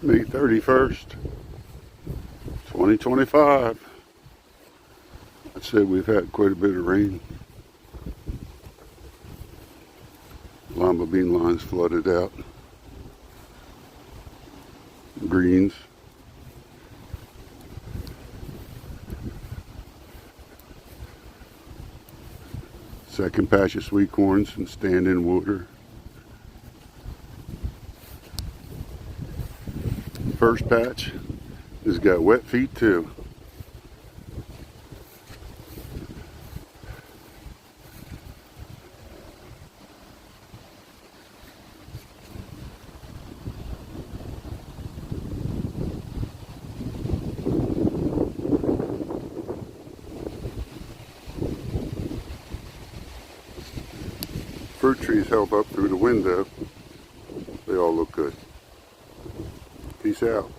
May 31st, 2025. I said we've had quite a bit of rain. Lima bean lines flooded out. Greens. Second patch of sweet corns and stand-in water. First patch has got wet feet too. Fruit trees held up through the window. They all look good. Peace out.